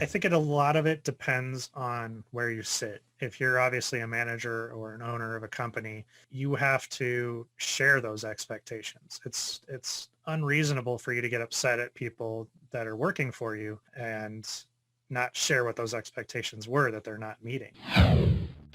I think a lot of it depends on where you sit. If you're obviously a manager or an owner of a company, you have to share those expectations. It's unreasonable for you to get upset at people that are working for you and not share what those expectations were that they're not meeting.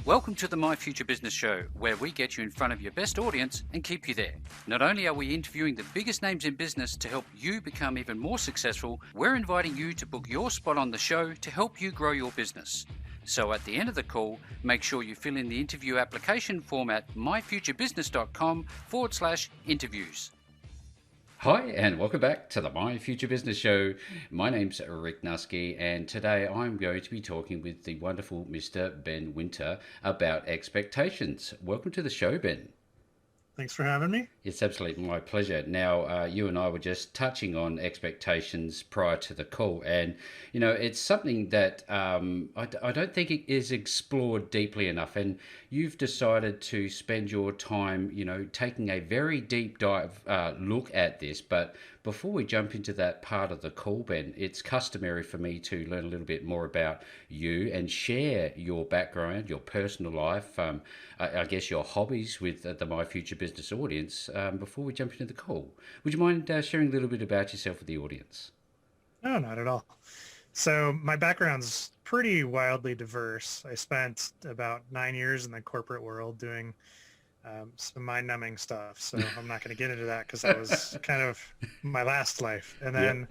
Welcome to the My Future Business Show, where we get you in front of your best audience and keep you there. Not only are we interviewing the biggest names in business to help you become even more successful, we're inviting you to book your spot on the show to help you grow your business. So at the end of the call, make sure you fill in the interview application form at myfuturebusiness.com/interviews. Hi, and welcome back to the My Future Business Show. My name's Rick Nusky, and today I'm going to be talking with the wonderful Mr. Ben Winter about expectations. Welcome to the show, Ben. Thanks for having me. It's absolutely my pleasure. Now, you and I were just touching on expectations prior to the call, and it's something that I don't think it is explored deeply enough. And you've decided to spend your time, taking a very deep dive look at this. But before we jump into that part of the call, Ben, it's customary for me to learn a little bit more about you and share your background, your personal life, I guess your hobbies with the My Future Business audience before we jump into the call. Would you mind sharing a little bit about yourself with the audience? No, not at all. So my background's pretty wildly diverse. I spent about 9 years in the corporate world doing some mind-numbing stuff. So I'm not going to get into that because that was kind of my last life. And then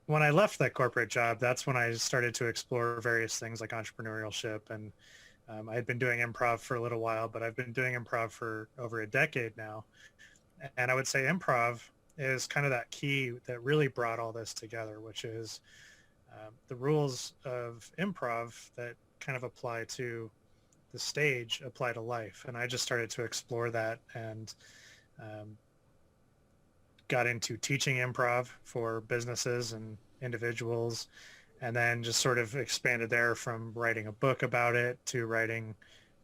when I left that corporate job, that's when I started to explore various things like entrepreneurship. And I had been doing improv for a little while, but I've been doing improv for over a decade now. And I would say improv is kind of that key that really brought all this together, which is the rules of improv that kind of apply to the stage apply to life. And I just started to explore that and got into teaching improv for businesses and individuals, and then just sort of expanded there from writing a book about it to writing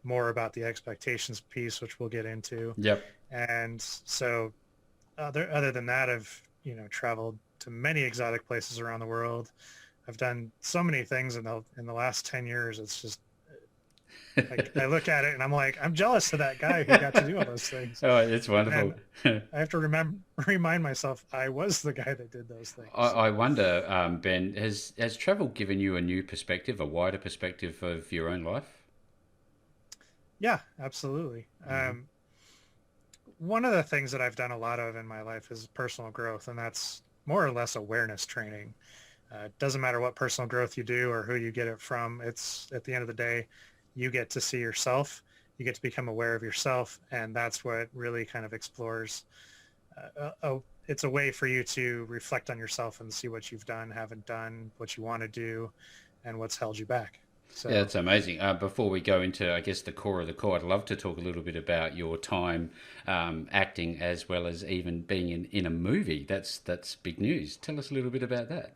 more about the expectations piece, which we'll get into. Yep. And so other than that, I've, traveled to many exotic places around the world. I've done so many things in the last 10 years. It's just, I look at it and I'm like, I'm jealous of that guy who got to do all those things. Oh, it's wonderful. And I have to remind myself I was the guy that did those things. I wonder, Ben, has travel given you a new perspective, a wider perspective of your own life? Yeah, absolutely. Mm-hmm. One of the things that I've done a lot of in my life is personal growth, and that's more or less awareness training. It doesn't matter what personal growth you do or who you get it from. It's at the end of the day, you get to see yourself, you get to become aware of yourself, and that's what really kind of explores. It's a way for you to reflect on yourself and see what you've done, haven't done, what you want to do, and what's held you back. So, Yeah, it's amazing. Before we go into, I guess, the core of the core, I'd love to talk a little bit about your time acting as well as even being in a movie. That's big news. Tell us a little bit about that.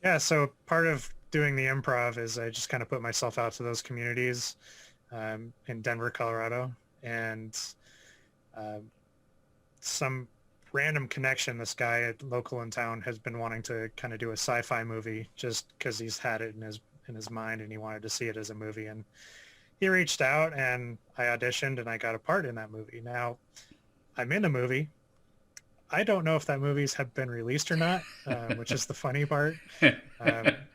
yeah, so part of doing the improv is I just kind of put myself out to those communities in Denver, Colorado, and some random connection. This guy local in town has been wanting to kind of do a sci-fi movie just because he's had it in his mind and he wanted to see it as a movie. And he reached out and I auditioned and I got a part in that movie. Now I'm in the movie. I don't know if that movies have been released or not, which is the funny part,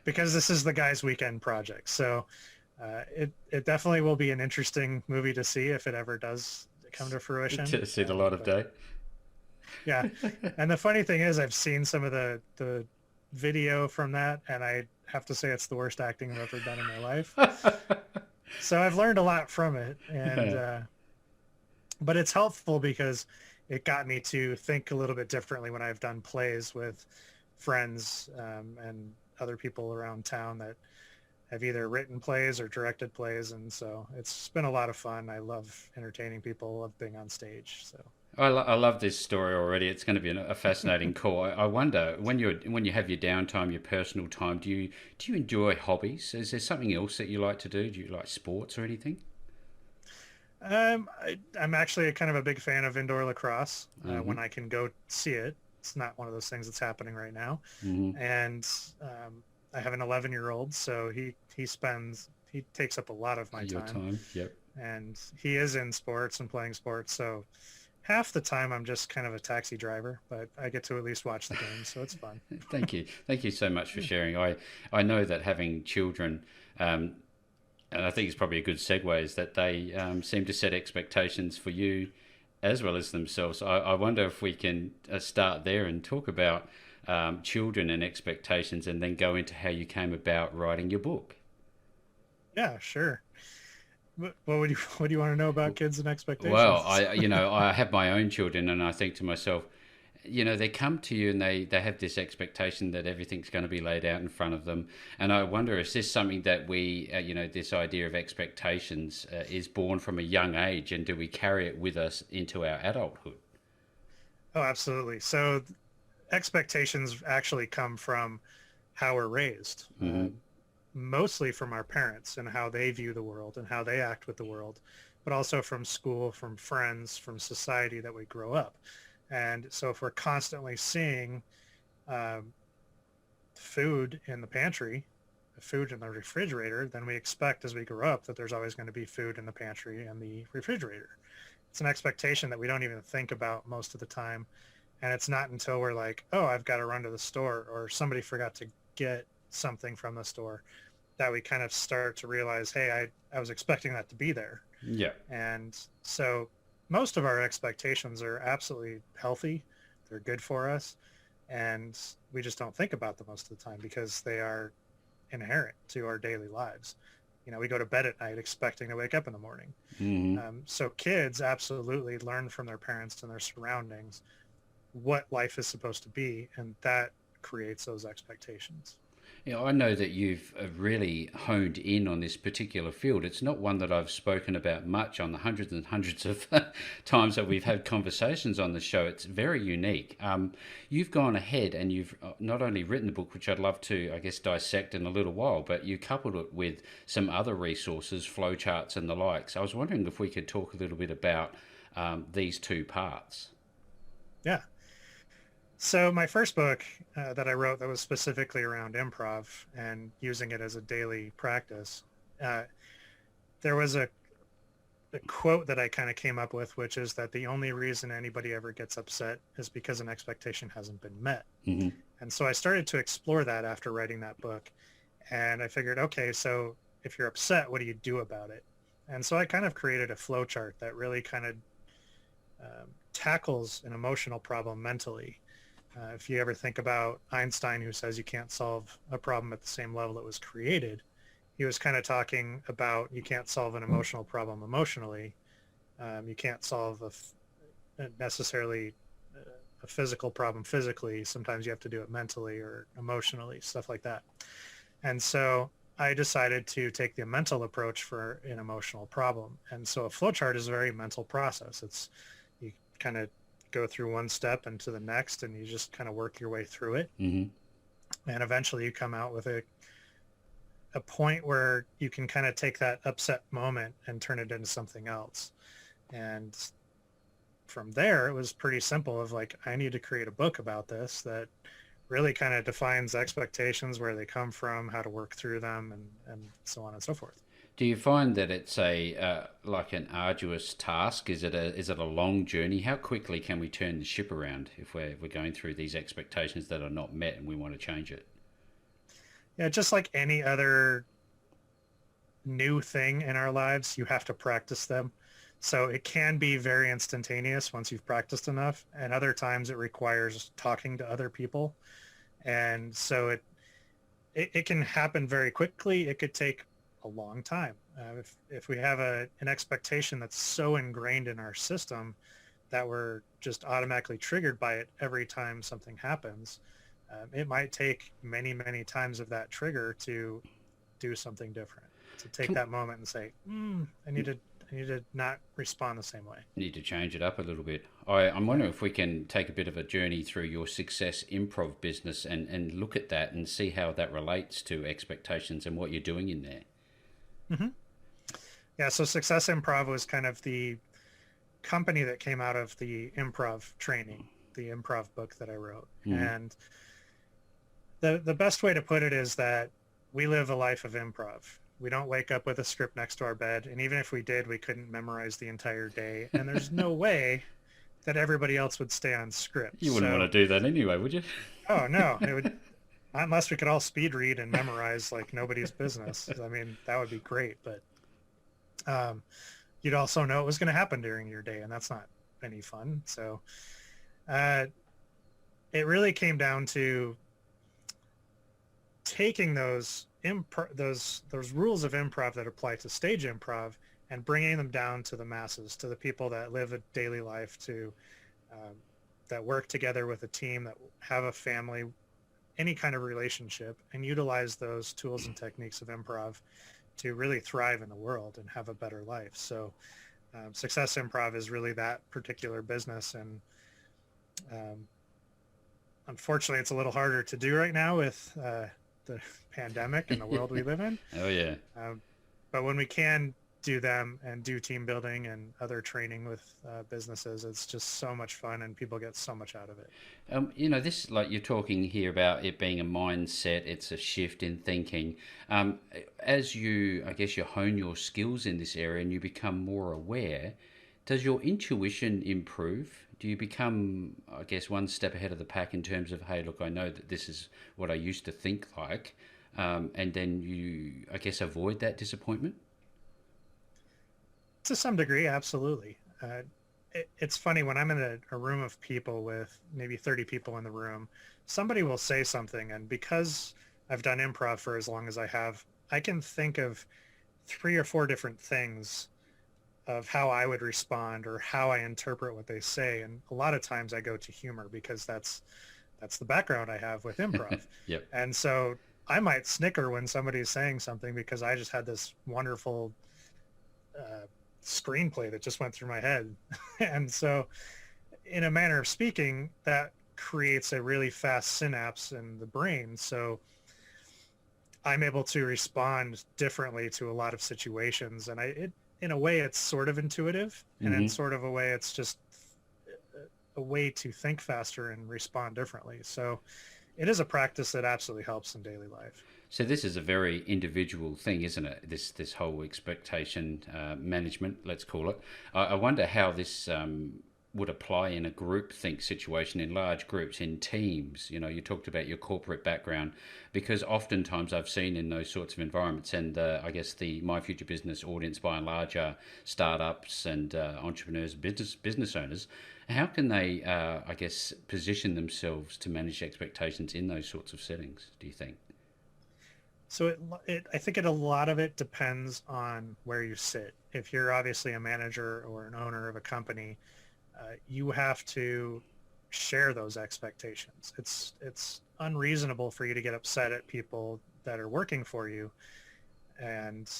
because this is the guy's weekend project. So it definitely will be an interesting movie to see if it ever does come to fruition. To see the light of day. Yeah. And the funny thing is I've seen some of the video from that, and I have to say it's the worst acting I've ever done in my life. So I've learned a lot from it. And but it's helpful because it got me to think a little bit differently when I've done plays with friends and other people around town that have either written plays or directed plays. And so it's been a lot of fun. I love entertaining people, love being on stage. So I love this story already. It's going to be a fascinating call. I wonder when you have your downtime, your personal time, do you enjoy hobbies? Is there something else that you like to do? Do you like sports or anything? I'm actually kind of a big fan of indoor lacrosse when I can go see it. it's not one of those things that's happening right now. Hmm. And I have an 11-year-old, so he takes up a lot of my Your time, time. Yep. and he is in sports and playing sports. So half the time I'm just kind of a taxi driver, but I get to at least watch the games, so it's fun. Thank you. Thank you so much for sharing. I know that having children, and I think it's probably a good segue, is that they seem to set expectations for you as well as themselves. I wonder if we can start there and talk about children and expectations, and then go into how you came about writing your book. Yeah, sure. What do you want to know about kids and Well, expectations? I have my own children, and I think to myself, they come to you and they have this expectation that everything's going to be laid out in front of them. And I wonder, is this something that this idea of expectations is born from a young age, and do we carry it with us into our adulthood? Oh, absolutely. So expectations actually come from how we're raised, Hmm. mostly from our parents and how they view the world and how they act with the world, but also from school, from friends, from society that we grow up. And so if we're constantly seeing um, food in the pantry, food in the refrigerator, then we expect as we grow up that there's always going to be food in the pantry and the refrigerator. It's an expectation that we don't even think about most of the time. And it's not until we're like, oh, I've got to run to the store, or somebody forgot to get something from the store, that we kind of start to realize, hey, I was expecting that to be there. Yeah. And so most of our expectations are absolutely healthy. They're good for us. And we just don't think about them most of the time because they are inherent to our daily lives. We go to bed at night expecting to wake up in the morning. Hmm. So kids absolutely learn from their parents and their surroundings what life is supposed to be, and that creates those expectations. Yeah, I know that you've really honed in on this particular field. It's not one that I've spoken about much on the hundreds and hundreds of times that we've had conversations on the show. It's very unique. You've gone ahead and you've not only written the book, which I'd love to, I guess, dissect in a little while, but you coupled it with some other resources, flowcharts and the likes. I was wondering if we could talk a little bit about these two parts. Yeah. So my first book that I wrote that was specifically around improv and using it as a daily practice, uh, there was a quote that I kind of came up with, which is that the only reason anybody ever gets upset is because an expectation hasn't been met. Hmm. And so I started to explore that after writing that book. And I figured, okay, so if you're upset, what do you do about it? And so I kind of created a flow chart that really kind of tackles an emotional problem mentally. If you ever think about Einstein, who says you can't solve a problem at the same level it was created, he was kind of talking about you can't solve an emotional problem emotionally. You can't solve necessarily a physical problem physically. Sometimes you have to do it mentally or emotionally, stuff like that. And so I decided to take the mental approach for an emotional problem. And so a flowchart is a very mental process. It's you kind of go through one step and to the next, and you just kind of work your way through it. Hmm. And eventually you come out with a point where you can kind of take that upset moment and turn it into something else. And from there, it was pretty simple of like, I need to create a book about this that really kind of defines expectations, where they come from, how to work through them, and so on and so forth. Do you find that it's like an arduous task? Is it a long journey? How quickly can we turn the ship around if we're going through these expectations that are not met and we want to change it? Yeah, just like any other new thing in our lives, you have to practice them. So it can be very instantaneous once you've practiced enough, and other times it requires talking to other people. And so it can happen very quickly. It could take a long time. If we have an expectation that's so ingrained in our system that we're just automatically triggered by it every time something happens, it might take many, many times of that trigger to do something different, to take that moment and say, I need to not respond the same way. Need to change it up a little bit. I'm wondering if we can take a bit of a journey through your success improv business and look at that and see how that relates to expectations and what you're doing in there. Mm-hmm. Yeah, so Success Improv was kind of the company that came out of the improv training the improv book that I wrote. Mhm. And the best way to put it is that we live a life of improv. We don't wake up with a script next to our bed, and even if we did, we couldn't memorize the entire day. And there's no way that everybody else would stay on script. You wouldn't want to So, do that anyway, would you? oh no, it would, unless we could all speed read and memorize like nobody's business. I mean, that would be great, but um, you'd also know what was going to happen during your day, and that's not any fun. So uh, it really came down to taking those rules of improv that apply to stage improv and bringing them down to the masses, to the people that live a daily life, to that work together with a team, that have a family, any kind of relationship, and utilize those tools and techniques of improv to really thrive in the world and have a better life. So Success Improv is really that particular business. And unfortunately, it's a little harder to do right now with the pandemic and the world we live in. Oh yeah. But when we can do them and do team building and other training with businesses, it's just so much fun and people get so much out of it. This, like you're talking here about it being a mindset, it's a shift in thinking. As you, I guess, you hone your skills in this area and you become more aware, does your intuition improve? Do you become, I guess, one step ahead of the pack in terms of, hey, look, I know that this is what I used to think like, and then you, I guess, avoid that disappointment? To some degree, absolutely. It's funny when I'm in a room of people with maybe 30 people in the room, somebody will say something, and because I've done improv for as long as I have, I can think of 3 or 4 different things of how I would respond or how I interpret what they say. And a lot of times I go to humor because that's the background I have with improv. Yep. And so I might snicker when somebody's saying something because I just had this wonderful screenplay that just went through my head. And so in a manner of speaking, that creates a really fast synapse in the brain. So I'm able to respond differently to a lot of situations. And in a way, it's sort of intuitive, and in sort of a way, it's just a way to think faster and respond differently. So it is a practice that absolutely helps in daily life. So this is a very individual thing, isn't it? This whole expectation management, let's call it. I wonder how this would apply in a group think situation, in large groups, in teams. You talked about your corporate background, because oftentimes I've seen in those sorts of environments, and I guess the My Future Business audience by and large are startups and entrepreneurs, business owners. How can they, I guess, position themselves to manage expectations in those sorts of settings, do you think? So I think a lot of it depends on where you sit. If you're obviously a manager or an owner of a company, you have to share those expectations. It's unreasonable for you to get upset at people that are working for you and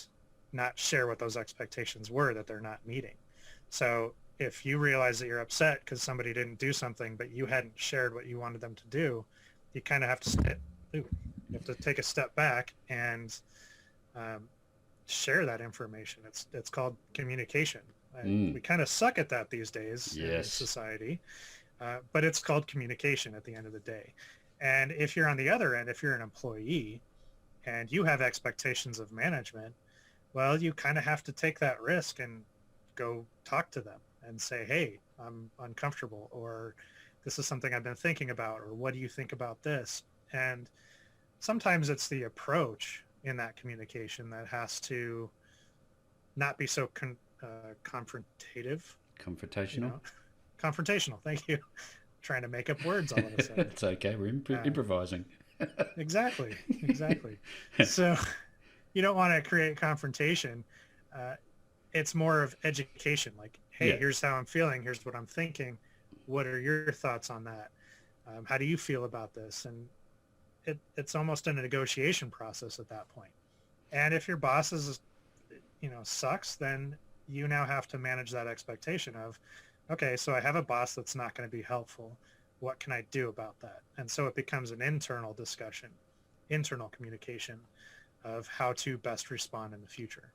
not share what those expectations were that they're not meeting. So if you realize that you're upset because somebody didn't do something, but you hadn't shared what you wanted them to do, you kind of have to take a step back and share that information. It's called communication. And we kind of suck at that these days in society, but it's called communication at the end of the day. And if you're on the other end, if you're an employee and you have expectations of management, well, you kind of have to take that risk and go talk to them and say, hey, I'm uncomfortable, or this is something I've been thinking about, or what do you think about this? And sometimes it's the approach in that communication that has to not be so confrontative. Confrontational? Confrontational, thank you. Trying to make up words all of a sudden. It's okay, we're improvising. Exactly. So you don't want to create confrontation. It's more of education, like, hey, here's how I'm feeling, here's what I'm thinking. What are your thoughts on that? How do you feel about this? And it's almost in a negotiation process at that point. And if your boss is, sucks, then you now have to manage that expectation of, okay, so I have a boss that's not going to be helpful. What can I do about that? And so it becomes an internal discussion, internal communication of how to best respond in the future.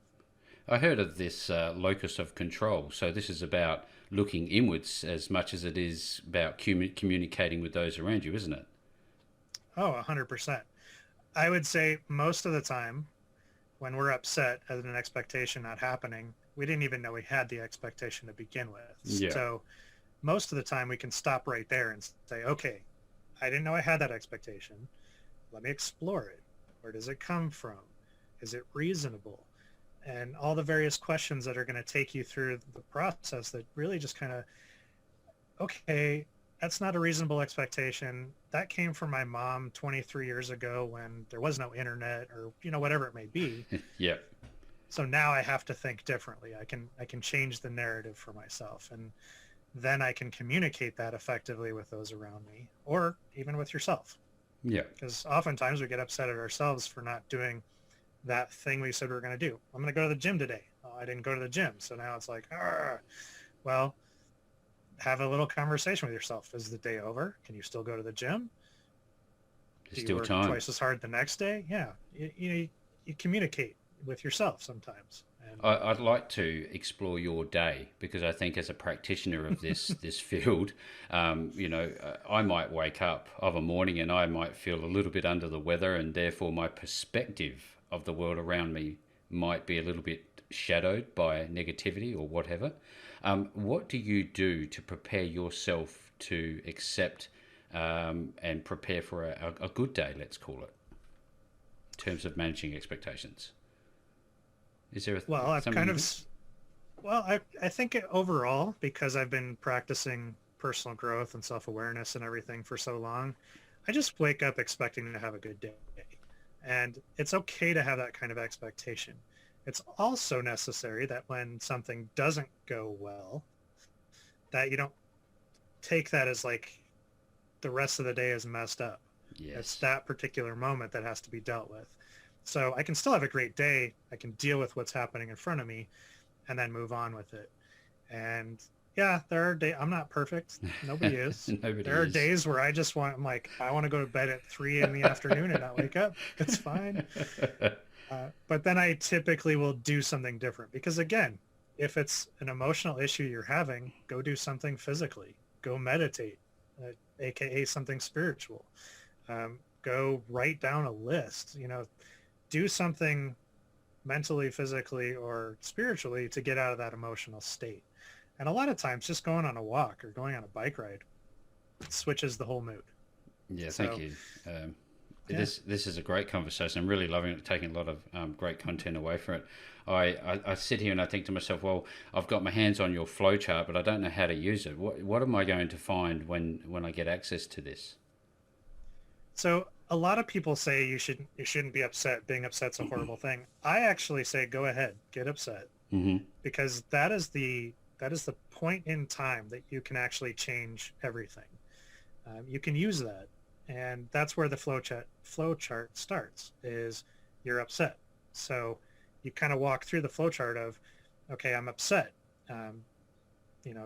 I heard of this locus of control. So this is about looking inwards as much as it is about communicating with those around you, isn't it? Oh, 100%. I would say most of the time when we're upset at an expectation not happening, we didn't even know we had the expectation to begin with. Yeah. So most of the time we can stop right there and say, okay, I didn't know I had that expectation. Let me explore it. Where does it come from? Is it reasonable? And all the various questions that are going to take you through the process that really just kind of, okay, that's not a reasonable expectation. That came from my mom 23 years ago when there was no internet or, whatever it may be. Yeah. So now I have to think differently. I can change the narrative for myself, and then I can communicate that effectively with those around me or even with yourself. Yeah. Because oftentimes we get upset at ourselves for not doing that thing we said we were going to do. I'm going to go to the gym today. Oh, I didn't go to the gym. So now it's like, well, have a little conversation with yourself. Is the day over? Can you still go to the gym? There's Do you still work time. twice as hard the next day? Yeah. You communicate with yourself sometimes. And I'd like to explore your day because I think as a practitioner of this field, I might wake up of a morning and I might feel a little bit under the weather, and therefore my perspective of the world around me might be a little bit shadowed by negativity or whatever. What do you do to prepare yourself to accept and prepare for a good day, let's call it, in terms of managing expectations? Is there well, I've something kind you of, do? I think overall, because I've been practicing personal growth and self-awareness and everything for so long, I just wake up expecting to have a good day. And it's okay to have that kind of expectation. It's also necessary that when something doesn't go well, that you don't take that as like the rest of the day is messed up. It's Yes. that particular moment that has to be dealt with. So I can still have a great day. I can deal with what's happening in front of me and then move on with it. And yeah, there are days, I'm not perfect. Nobody is. Nobody There are is. days where I'm like, I want to go to bed at 3 in the afternoon and not wake up. It's fine. But then I typically will do something different because again, if it's an emotional issue you're having, go do something physically, go meditate, AKA something spiritual, go write down a list, do something mentally, physically, or spiritually to get out of that emotional state. And a lot of times just going on a walk or going on a bike ride switches the whole mood. Yeah, thank So you. Um, yeah. this is a great conversation. I'm really loving it, taking a lot of great content away from it. I sit here and I think to myself, well, I've got my hands on your flowchart, but I don't know how to use it. What am I going to find when I get access to this? So a lot of people say you shouldn't be upset. Being upset's a horrible thing. I actually say go ahead, get upset, Hmm. because that is the point in time that you can actually change everything. You can use that, and that's where the flow chart starts. Is you're upset, so you kind of walk through the flow chart of, okay, I'm upset. Um,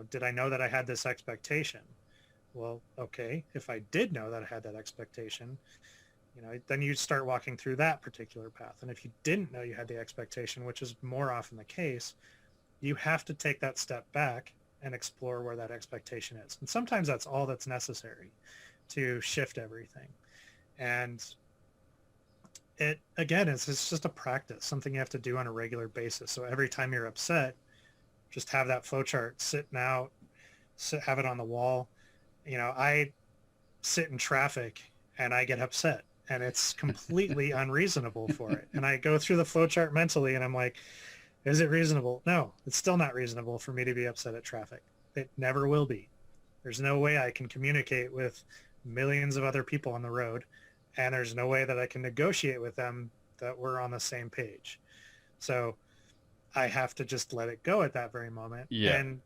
did I know that I had this expectation? Well, okay, if I did know that I had that expectation, then you start walking through that particular path. And if you didn't know you had the expectation, which is more often the case, you have to take that step back and explore where that expectation is. And sometimes that's all that's necessary to shift everything. And it, again, it's just a practice, something you have to do on a regular basis. So every time you're upset, just have that flow chart sitting out, have it on the wall. I sit in traffic and I get upset and it's completely unreasonable for it. And I go through the flow chart mentally and I'm like, is it reasonable? No, it's still not reasonable for me to be upset at traffic. It never will be. There's no way I can communicate with millions of other people on the road, and there's no way that I can negotiate with them that we're on the same page. So I have to just let it go at that very moment. Yeah. And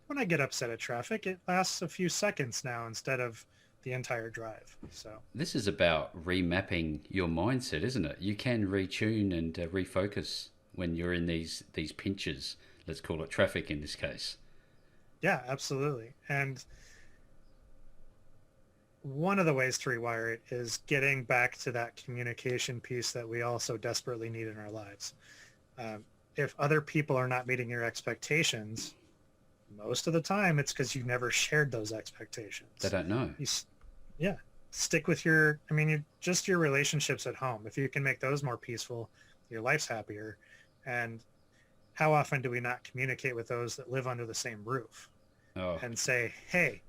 when I get upset at traffic, it lasts a few seconds now instead of the entire drive. So This is about remapping your mindset, isn't it? You can retune and refocus when you're in these pinches. Let's call it traffic in this case. yeah, absolutely. And one of the ways to rewire it is getting back to that communication piece that we also desperately need in our lives. Um, if other people are not meeting your expectations, most of the time it's because you never shared those expectations. They don't know. Yeah, stick with just your relationships at home. If you can make those more peaceful, your life's happier. And how often do we not communicate with those that live under the same roof Oh, and say, hey,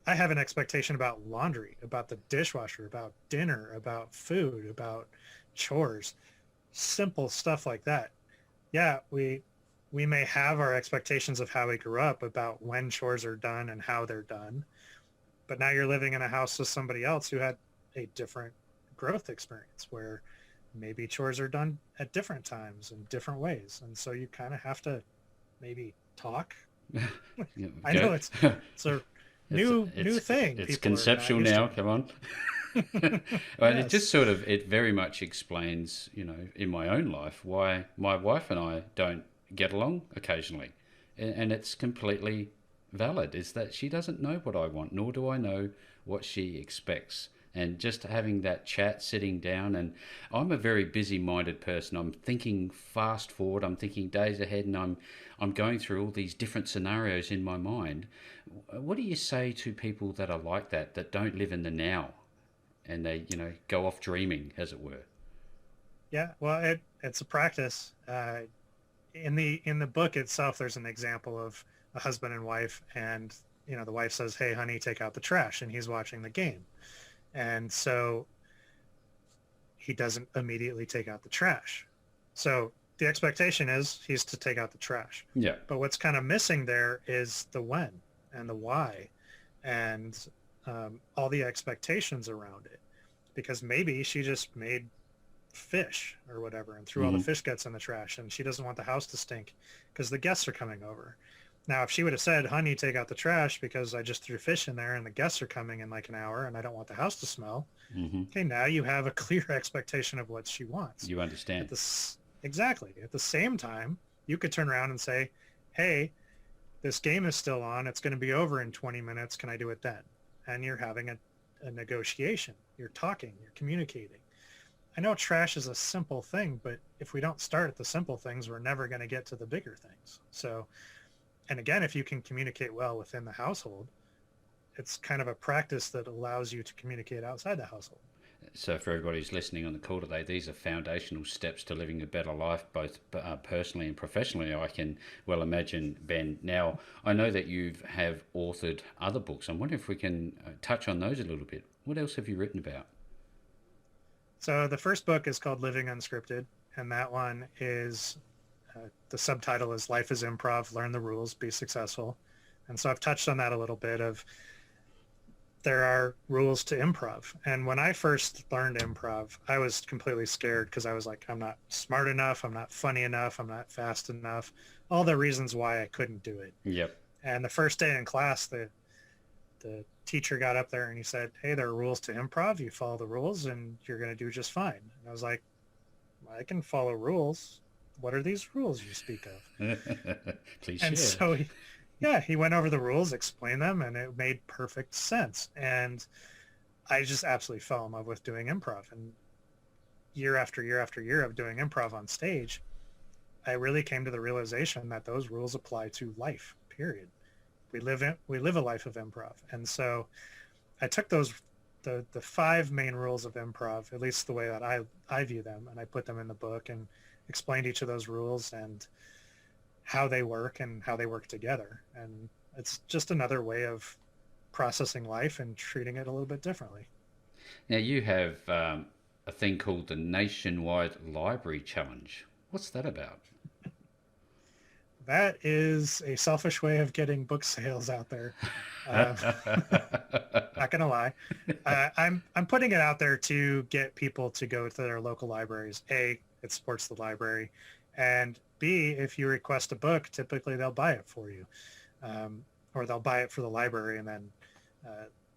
I have an expectation about laundry, about the dishwasher, about dinner, about food, about chores, simple stuff like that. Yeah, we may have our expectations of how we grew up about when chores are done and how they're done, but now you're living in a house with somebody else who had a different growth experience where maybe chores are done at different times in different ways, and so you kind of have to maybe talk. yeah, I go. know it's a new thing. It's People are not conceptual used now. to. Come on. Well, it just Yes. sort of, it very much explains, in my own life why my wife and I don't get along occasionally. And it's completely valid, is that she doesn't know what I want, nor do I know what she expects. And just having that chat, sitting down, and I'm a very busy-minded person. I'm thinking fast forward. I'm thinking days ahead, and I'm going through all these different scenarios in my mind. What do you say to people that are like that, that don't live in the now, and they, go off dreaming, as it were? Yeah, well, it's a practice. In the book itself, there's an example of a husband and wife, and the wife says, "Hey, honey, take out the trash," and he's watching the game, and so he doesn't immediately take out the trash. So the expectation is he's to take out the trash, Yeah. but what's kind of missing there is the when and the why, and all the expectations around it, because maybe she just made fish or whatever and threw all the Hmm. fish guts in the trash, and she doesn't want the house to stink because the guests are coming over. Now if she would have said, honey, take out the trash because I just threw fish in there and the guests are coming in like an hour and I don't want the house to smell, Hmm. okay, now you have a clear expectation of what she wants. You At understand. this Exactly, at the same time you could turn around and say, hey, this game is still on, it's going to be over in 20 minutes, can I do it then? And you're having a negotiation, you're talking, you're communicating. I know trash is a simple thing, but if we don't start at the simple things, we're never going to get to the bigger things. So, and again, if you can communicate well within the household, it's kind of a practice that allows you to communicate outside the household. So, for everybody who's listening on the call today, these are foundational steps to living a better life, both personally and professionally, I can well imagine, Ben. Now, I know that you have authored other books. I'm wondering if we can touch on those a little bit. What else have you written about? So the first book is called Living Unscripted, and that one is the subtitle is Life is Improv, Learn the Rules, Be Successful. And so I've touched on that a little bit of there are rules to improv. And when I first learned improv, I was completely scared because I was like, I'm not smart enough, I'm not funny enough, I'm not fast enough, all the reasons why I couldn't do it. Yep. And the first day in class, the teacher got up there and he said, hey, there are rules to improv. You follow the rules and you're going to do just fine. And I was like, I can follow rules. What are these rules you speak of? Please And share. so he went over the rules, explained them, and it made perfect sense. And I just absolutely fell in love with doing improv. And year after year after year of doing improv on stage, I really came to the realization that those rules apply to life, period. We live a life of improv. And so I took the 5 main rules of improv, at least the way that I view them, and I put them in the book and explained each of those rules and how they work and how they work together. And it's just another way of processing life and treating it a little bit differently. Now, you have a thing called the Nationwide Library Challenge. What's that about? That is a selfish way of getting book sales out there. Not gonna lie, I'm putting it out there to get people to go to their local libraries. A, it supports the library, and B, if you request a book, typically they'll buy it for you, or they'll buy it for the library and then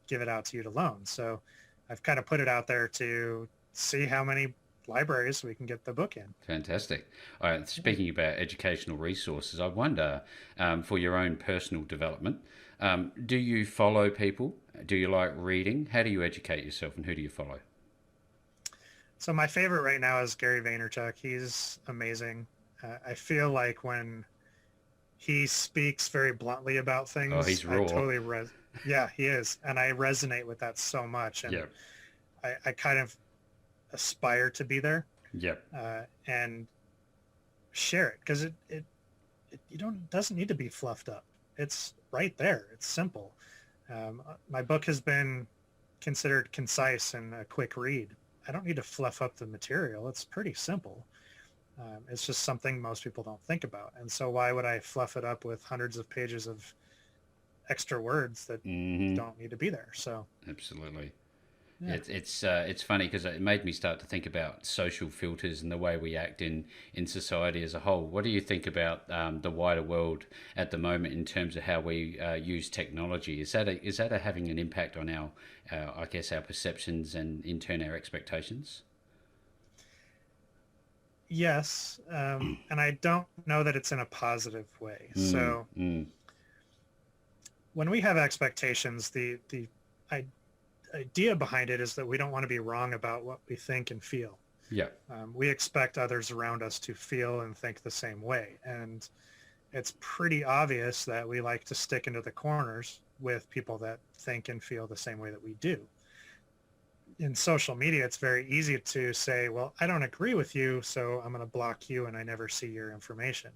give it out to you to loan. So I've kind of put it out there to see how many libraries we can get the book in. Fantastic. All right, speaking about educational resources, I wonder, for your own personal development, do you follow people? Do you like reading? How do you educate yourself, and who do you follow? So my favorite right now is Gary Vaynerchuk. He's amazing. I feel like when he speaks very bluntly about Oh, things, he's I raw. totally yeah, he is, and I resonate with that so much, and Yep. I kind of aspire to be there Yep. and share it because it you don't doesn't need to be fluffed up. It's right there. It's simple. My book has been considered concise and a quick read. I don't need to fluff up the material. It's pretty simple. It's just something most people don't think about. And so why would I fluff it up with hundreds of pages of extra words that Hmm. don't need to be there? So Absolutely. yeah. It's funny because it made me start to think about social filters and the way we act in society as a whole. What do you think about the wider world at the moment in terms of how we use technology? Is that having an impact on our I guess our perceptions and in turn our expectations? Yes. And I don't know that it's in a positive way. Mm, So mm, when we have expectations, the I, idea behind it is that we don't want to be wrong about what we think and feel. yeah, We expect others around us to feel and think the same way. And it's pretty obvious that we like to stick into the corners with people that think and feel the same way that we do. In social media, it's very easy to say, well, I don't agree with you, so I'm going to block you and I never see your information.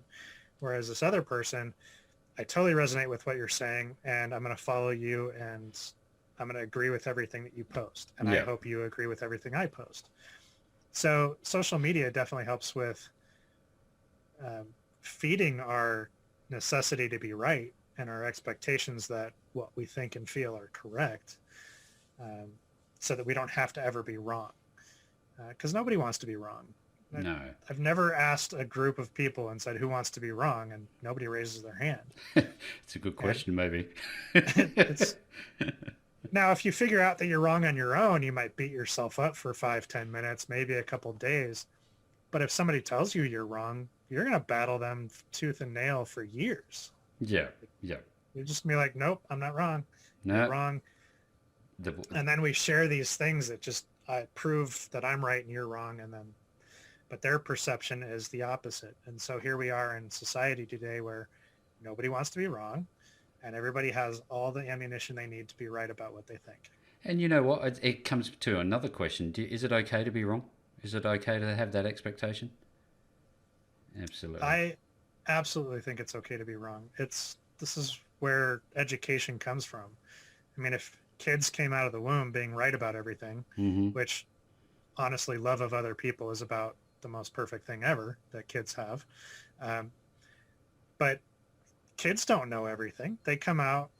Whereas this other person, I totally resonate with what you're saying and I'm going to follow you and I'm going to agree with everything that you post. And I yeah, hope you agree with everything I post. So social media definitely helps with um, feeding our necessity to be right and our expectations that what we think and feel are correct, um, so that we don't have to ever be wrong. Because nobody wants to be wrong. I- no. I've never asked a group of people and said, who wants to be wrong? And nobody raises their hand. It's a good And question, maybe. it's now, if you figure out that you're wrong on your own, you might beat yourself up for 5, 10 minutes, maybe a couple days. But if somebody tells you you're wrong, you're going to battle them tooth and nail for years. Yeah, yeah. You're just going to be like, nope, I'm not wrong. You're No, wrong. the And then we share these things that just prove that I'm right and you're wrong. And then, but their perception is the opposite. And so here we are in society today where nobody wants to be wrong and everybody has all the ammunition they need to be right about what they think. and you know what? It comes to another question. Is it okay to be wrong? Is it okay to have that expectation? Absolutely. I absolutely think it's okay to be wrong. This is where education comes from. I mean, if kids came out of the womb being right about everything, Hmm. which honestly, love of other people is about the most perfect thing ever that kids have. Um, but kids don't know everything. They come out,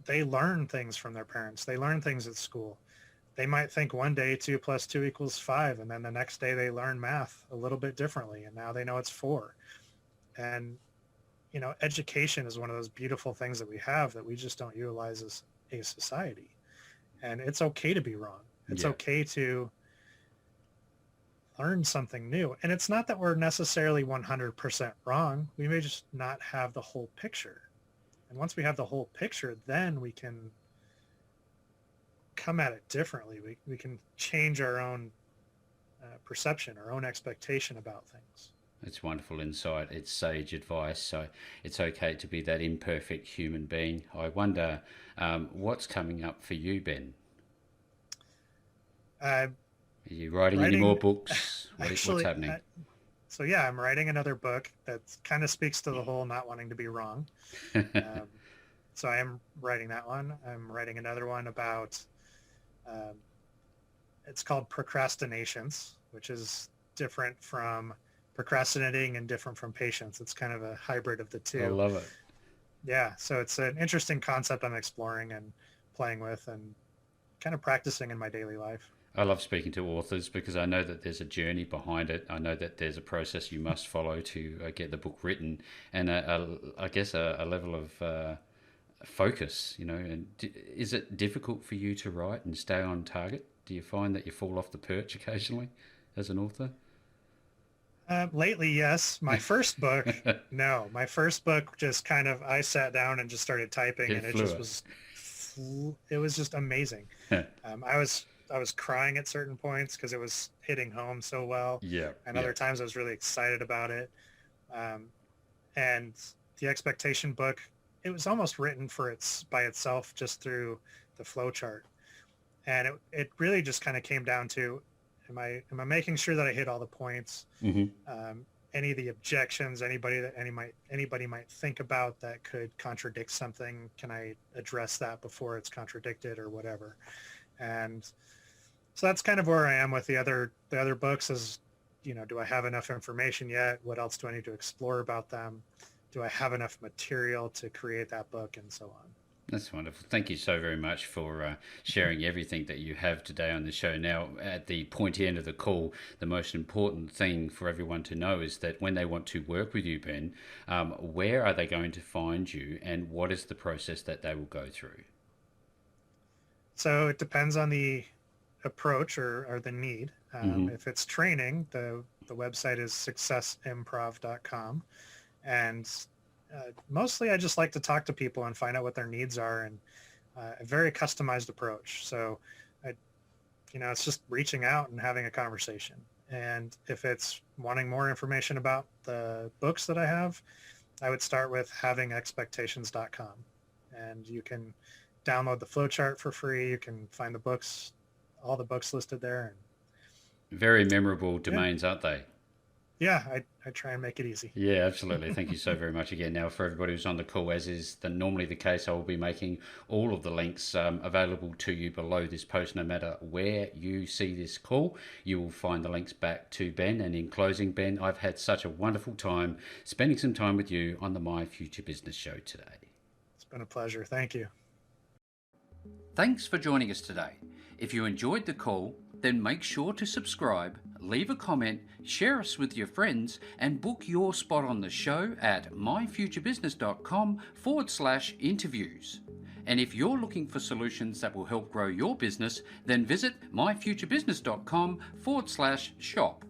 they learn things from their parents. They learn things at school. They might think one day 2 + 2 = 5, and then the next day they learn math a little bit differently, and now they know it's 4. And education is one of those beautiful things that we have that we just don't utilize as a society. And it's okay to be wrong. It's Yeah. okay to learn something new. And it's not that we're necessarily 100% wrong. We may just not have the whole picture. And once we have the whole picture, then we can come at it differently. We can change our own perception, our own expectation about things. It's wonderful insight. It's sage advice. So it's okay to be that imperfect human being. I wonder what's coming up for you, Ben. Uh, Are you writing any more Writing, books? What's actually, happening? so yeah, I'm writing another book that kind of speaks to the whole not wanting to be wrong. Um, so I am writing that one. I'm writing another one about, um, it's called Procrastinations, which is different from procrastinating and different from patience. It's kind of a hybrid of the I two. love it. Yeah, so it's an interesting concept I'm exploring and playing with and kind of practicing in my daily life. I love speaking to authors because I know that there's a journey behind it. I know that there's a process you must follow to get the book written, and I guess a level of focus. And is it difficult for you to write and stay on target? Do you find that you fall off the perch occasionally as an author? Lately, yes. My first book, no. My first book just kind of, I sat down and just started typing, It and flew. it was just amazing. I was crying at certain points because it was hitting home so well, Yeah, and yeah, other times I was really excited about it. And the expectation book, it was almost written by itself just through the flow chart. And it really just kind of came down to, am I making sure that I hit all the points? Any of the objections, anybody might think about that could contradict something, can I address that before it's contradicted or whatever? And so that's kind of where I am with the other books is, do I have enough information yet? What else do I need to explore about them? Do I have enough material to create that book, and so on? That's wonderful. Thank you so very much for sharing everything that you have today on the show. Now, at the pointy end of the call, the most important thing for everyone to know is that when they want to work with you, Ben, where are they going to find you, and what is the process that they will go through? So it depends on the approach or the need. If it's training, the website is successimprov.com. And mostly I just like to talk to people and find out what their needs are, and a very customized approach. So, it's just reaching out and having a conversation. And if it's wanting more information about the books that I have, I would start with havingexpectations.com. And you can download the flowchart for free. You can find the books, all the books listed there. Very memorable domains, aren't they? Yeah, I try and make it easy. Yeah, absolutely. Thank you so very much again. Now, for everybody who's on the call, as is normally the case, I will be making all of the links available to you below this post. No matter where you see this call, you will find the links back to Ben. And in closing, Ben, I've had such a wonderful time spending some time with you on the My Future Business show today. It's been a pleasure. Thank you. Thanks for joining us today. If you enjoyed the call, then make sure to subscribe, leave a comment, share us with your friends, and book your spot on the show at myfuturebusiness.com/interviews. And if you're looking for solutions that will help grow your business, then visit myfuturebusiness.com/shop.